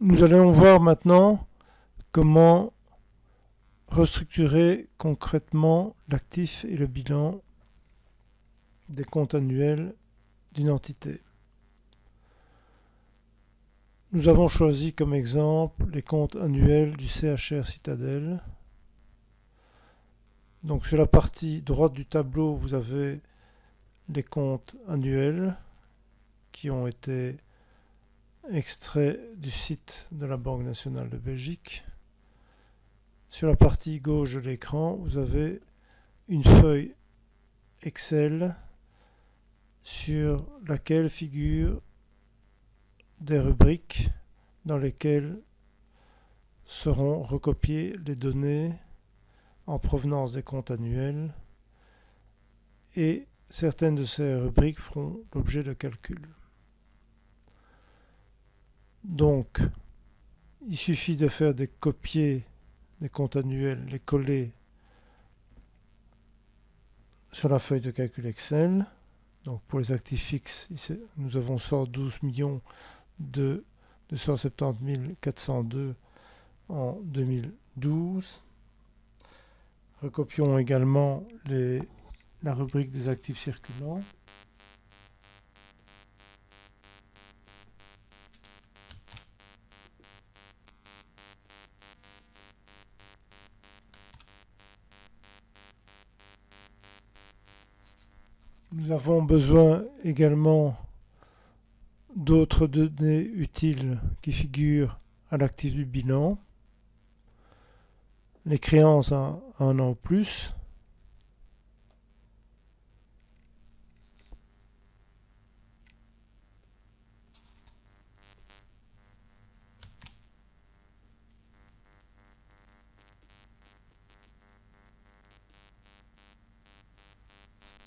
Nous allons voir maintenant comment restructurer concrètement l'actif et le bilan des comptes annuels d'une entité. Nous avons choisi comme exemple les comptes annuels du CHR Citadel. Donc sur la partie droite du tableau, vous avez les comptes annuels qui ont été extraits du site de la Banque nationale de Belgique. Sur la partie gauche de l'écran, vous avez une feuille Excel sur laquelle figurent des rubriques dans lesquelles seront recopiées les données en provenance des comptes annuels et certaines de ces rubriques feront l'objet de calculs. Donc, il suffit de faire des copiés des comptes annuels, les coller sur la feuille de calcul Excel. Donc pour les actifs fixes, nous avons 112 270 402 en 2012. Recopions également la rubrique des actifs circulants. Nous avons besoin également d'autres données utiles qui figurent à l'actif du bilan. Les créances à un an ou plus.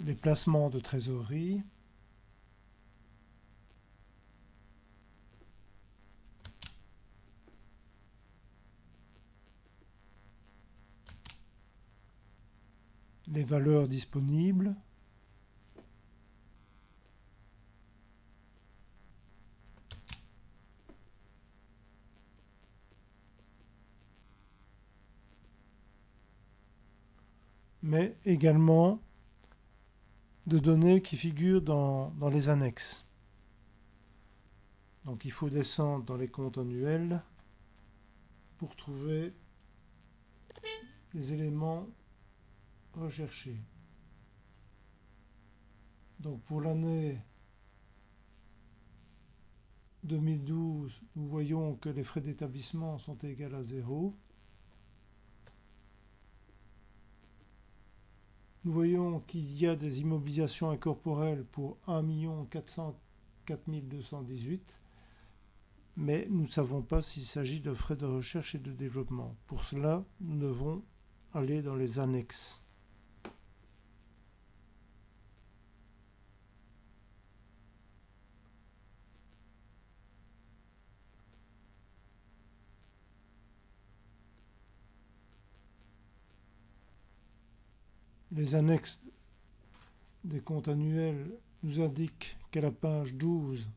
Les placements de trésorerie. Les valeurs disponibles. Mais également de données qui figurent dans les annexes. Donc il faut descendre dans les comptes annuels pour trouver les éléments recherchés. Donc pour l'année 2012, nous voyons que les frais d'établissement sont égaux à 0. Nous voyons qu'il y a des immobilisations incorporelles pour 1 404 218, mais nous ne savons pas s'il s'agit de frais de recherche et de développement. Pour cela, nous devons aller dans les annexes. Les annexes des comptes annuels nous indiquent qu'à la page 12,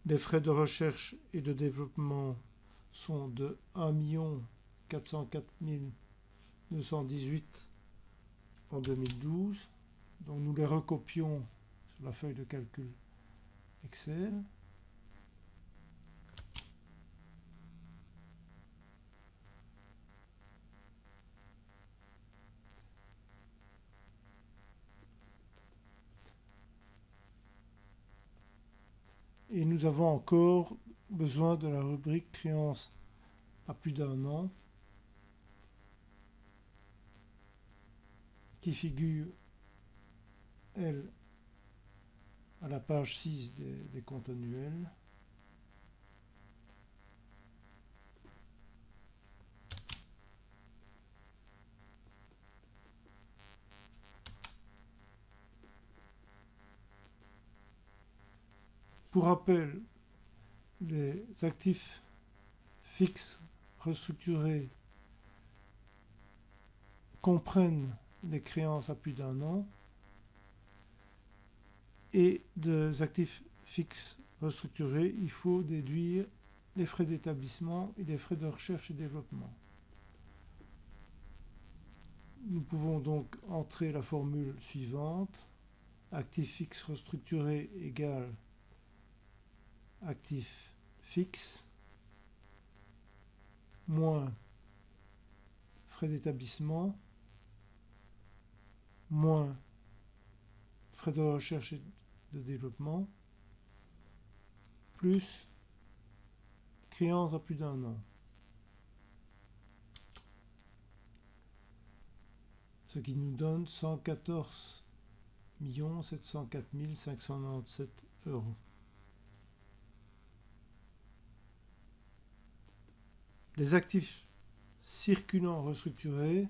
les frais de recherche et de développement sont de 1 404 218 en 2012. Donc nous les recopions sur la feuille de calcul Excel. Et nous avons encore besoin de la rubrique créance à plus d'un an qui figure, elle, à la page 6 des comptes annuels. Pour rappel, les actifs fixes restructurés comprennent les créances à plus d'un an et des actifs fixes restructurés, il faut déduire les frais d'établissement et les frais de recherche et développement. Nous pouvons donc entrer la formule suivante. Actif fixe restructuré égale actif fixe moins frais d'établissement moins frais de recherche et de développement plus créances à plus d'un an. Ce qui nous donne 114 704 597 €. Les actifs circulants restructurés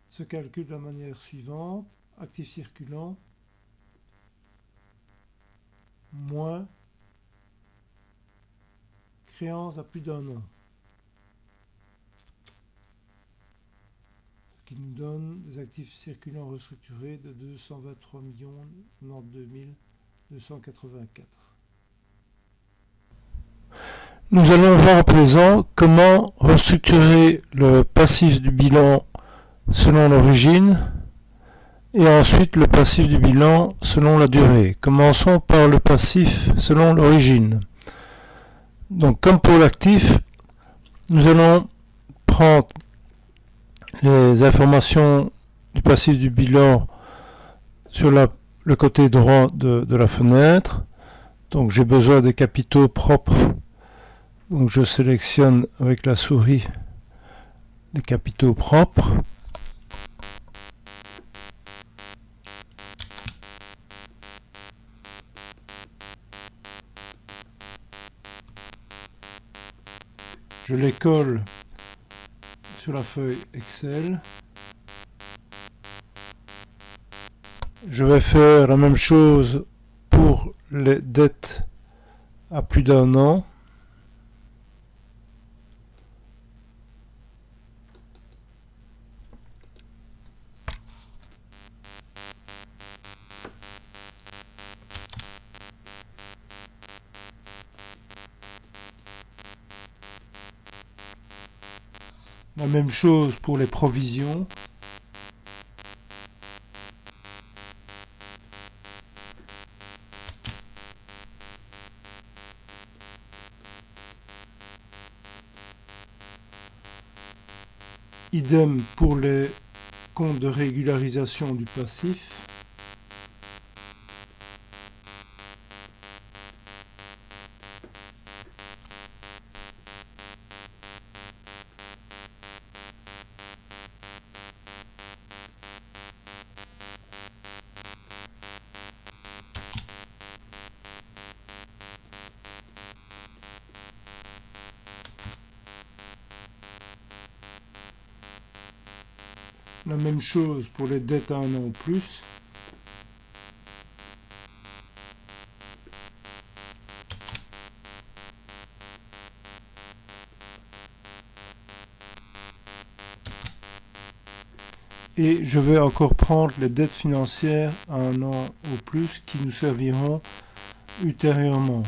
se calculent de la manière suivante. Actifs circulants moins créances à plus d'un an. Ce qui nous donne des actifs circulants restructurés de 223 92 284. Nous allons voir à présent comment restructurer le passif du bilan selon l'origine et ensuite le passif du bilan selon la durée. Commençons par le passif selon l'origine. Donc comme pour l'actif, nous allons prendre les informations du passif du bilan sur le côté droit de la fenêtre. Donc j'ai besoin des capitaux propres. Donc je sélectionne avec la souris les capitaux propres. Je les colle sur la feuille Excel. Je vais faire la même chose pour les dettes à plus d'un an. La même chose pour les provisions. Idem pour les comptes de régularisation du passif. La même chose pour les dettes à un an ou plus. Et je vais encore prendre les dettes financières à un an ou plus qui nous serviront ultérieurement.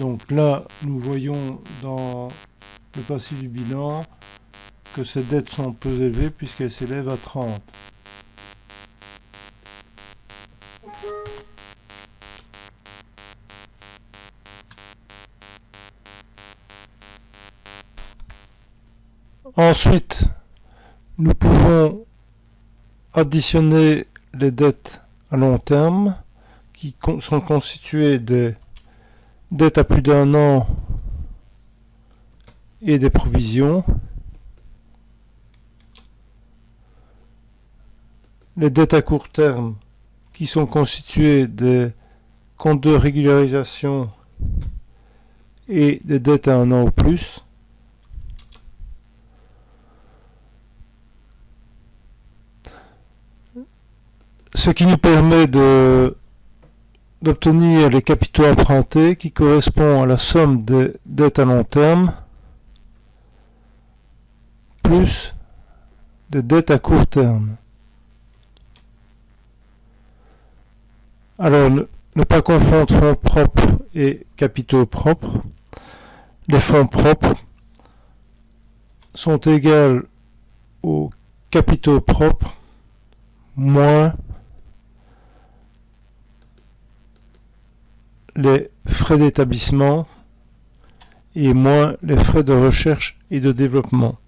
Donc là, nous voyons dans le passif du bilan que ces dettes sont peu élevées puisqu'elles s'élèvent à 30. Ensuite, nous pouvons additionner les dettes à long terme qui sont constituées des dettes à plus d'un an et des provisions. Les dettes à court terme qui sont constituées des comptes de régularisation et des dettes à un an ou plus. Ce qui nous permet d'obtenir les capitaux empruntés qui correspondent à la somme des dettes à long terme plus des dettes à court terme. Alors, ne pas confondre fonds propres et capitaux propres. Les fonds propres sont égaux aux capitaux propres moins les frais d'établissement et moins les frais de recherche et de développement.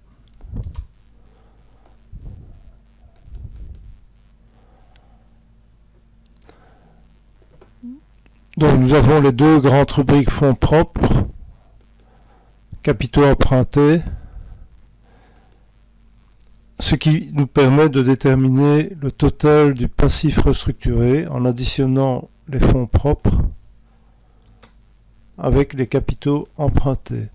Donc nous avons les deux grandes rubriques fonds propres, capitaux empruntés, ce qui nous permet de déterminer le total du passif restructuré en additionnant les fonds propres avec les capitaux empruntés.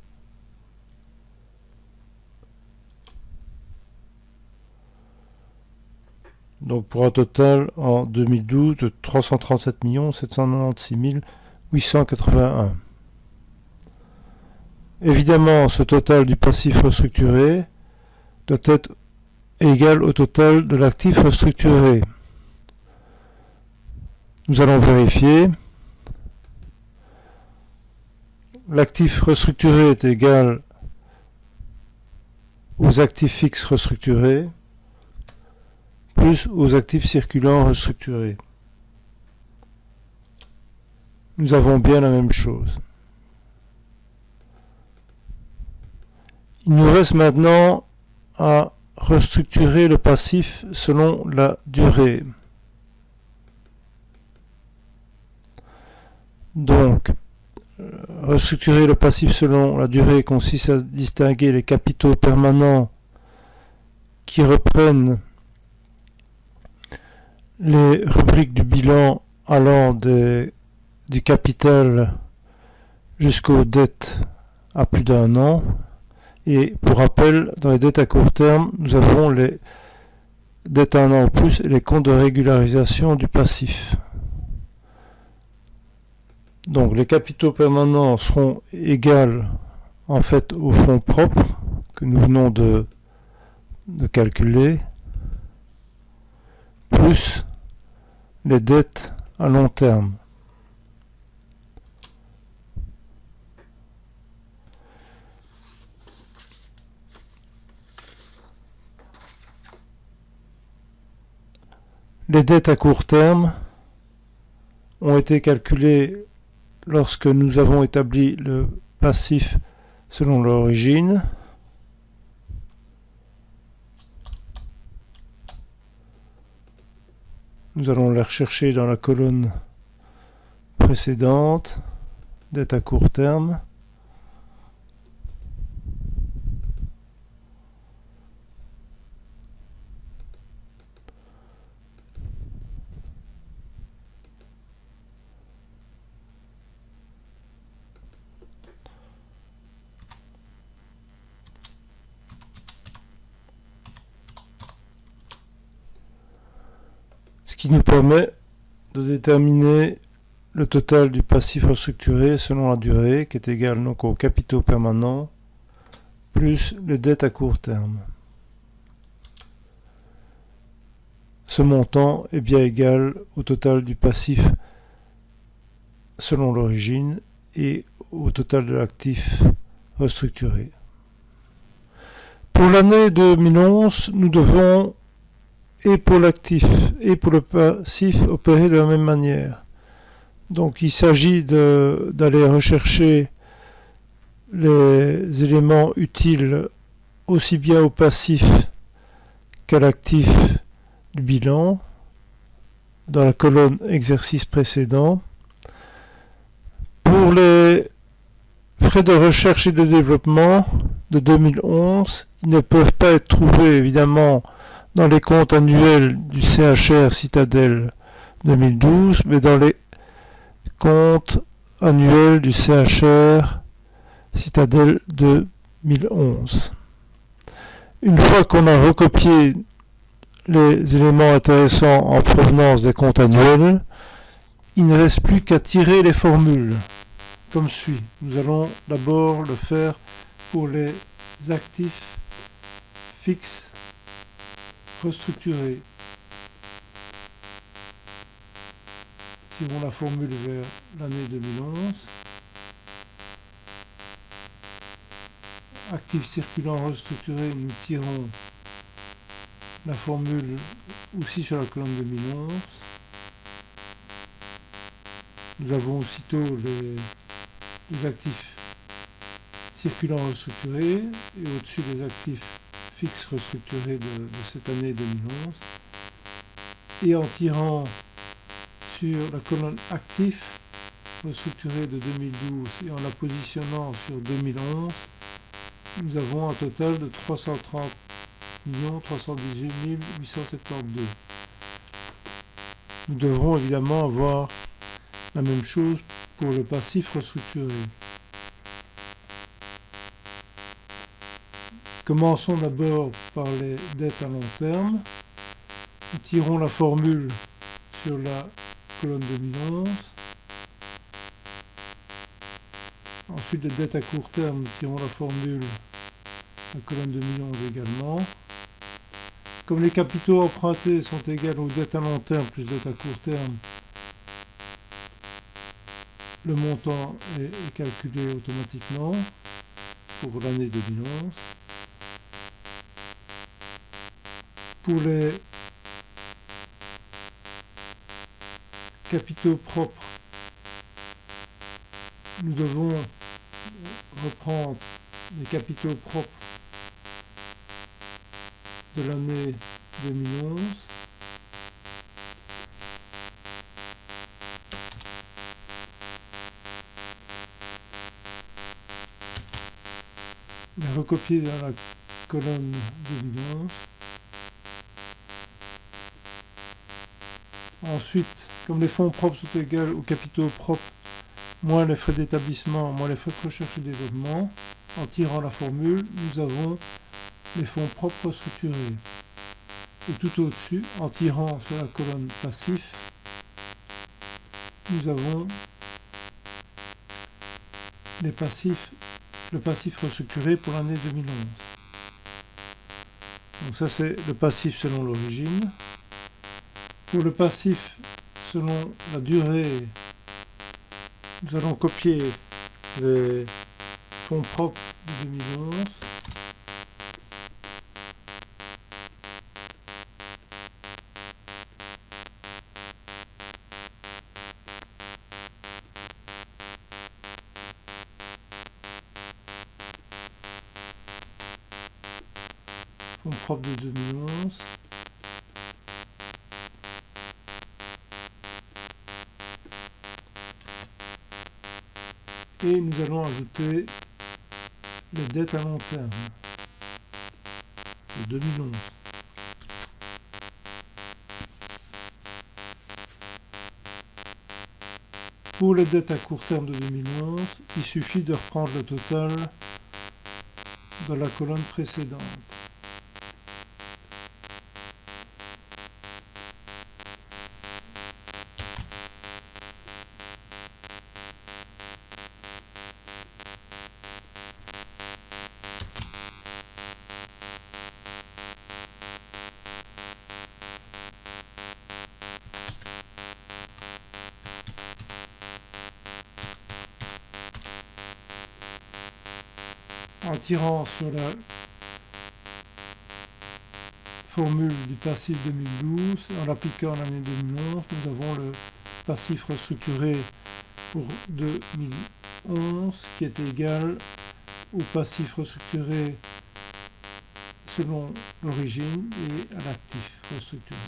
Donc pour un total en 2012 de 337 796 881. Évidemment, ce total du passif restructuré doit être égal au total de l'actif restructuré. Nous allons vérifier. L'actif restructuré est égal aux actifs fixes restructurés plus aux actifs circulants restructurés. Nous avons bien la même chose. Il nous reste maintenant à restructurer le passif selon la durée. Donc, restructurer le passif selon la durée consiste à distinguer les capitaux permanents qui reprennent les rubriques du bilan allant du capital jusqu'aux dettes à plus d'un an. Et pour rappel, dans les dettes à court terme, nous avons les dettes à un an ou plus et les comptes de régularisation du passif. Donc les capitaux permanents seront égaux en fait aux fonds propres que nous venons de calculer, plus les dettes à long terme. Les dettes à court terme ont été calculées lorsque nous avons établi le passif selon l'origine. Nous allons les rechercher dans la colonne précédente, dette à court terme. Ce qui nous permet de déterminer le total du passif restructuré selon la durée, qui est égal donc aux capitaux permanents, plus les dettes à court terme. Ce montant est bien égal au total du passif selon l'origine et au total de l'actif restructuré. Pour l'année 2011, nous devons et pour l'actif et pour le passif opérer de la même manière. Donc il s'agit d'aller rechercher les éléments utiles aussi bien au passif qu'à l'actif du bilan dans la colonne exercice précédent. Pour les frais de recherche et de développement de 2011, ils ne peuvent pas être trouvés évidemment dans les comptes annuels du CHR Citadel 2012, mais dans les comptes annuels du CHR Citadel 2011. Une fois qu'on a recopié les éléments intéressants en provenance des comptes annuels, il ne reste plus qu'à tirer les formules, comme suit. Nous allons d'abord le faire pour les actifs fixes restructurés, tirons la formule vers l'année 2011. Actifs circulants restructurés, nous tirons la formule aussi sur la colonne 2011. Nous avons aussitôt les actifs circulants restructurés et au-dessus les actifs fixes restructurés de cette année 2011. Et en tirant sur la colonne actifs restructurés de 2012 et en la positionnant sur 2011, nous avons un total de 330 318 872. Nous devrons évidemment avoir la même chose pour le passif restructuré. Commençons d'abord par les dettes à long terme. Nous tirons la formule sur la colonne 2011. Ensuite, les dettes à court terme, nous tirons la formule la colonne 2011 également. Comme les capitaux empruntés sont égaux aux dettes à long terme plus dettes à court terme, le montant est calculé automatiquement pour l'année 2011. Pour les capitaux propres, nous devons reprendre les capitaux propres de l'année 2011. Les recopier dans la colonne 2011. Ensuite, comme les fonds propres sont égaux aux capitaux propres, moins les frais d'établissement, moins les frais de recherche et développement, en tirant la formule, nous avons les fonds propres structurés. Et tout au-dessus, en tirant sur la colonne passif, nous avons le passif restructuré pour l'année 2011. Donc ça c'est le passif selon l'origine. Pour le passif selon la durée, nous allons copier les fonds propres de 2011. Fonds propres de 2011. Et nous allons ajouter les dettes à long terme de 2011. Pour les dettes à court terme de 2011, il suffit de reprendre le total de la colonne précédente. En tirant sur la formule du passif 2012 et en l'appliquant à l'année 2011, nous avons le passif restructuré pour 2011 qui est égal au passif restructuré selon l'origine et à l'actif restructuré.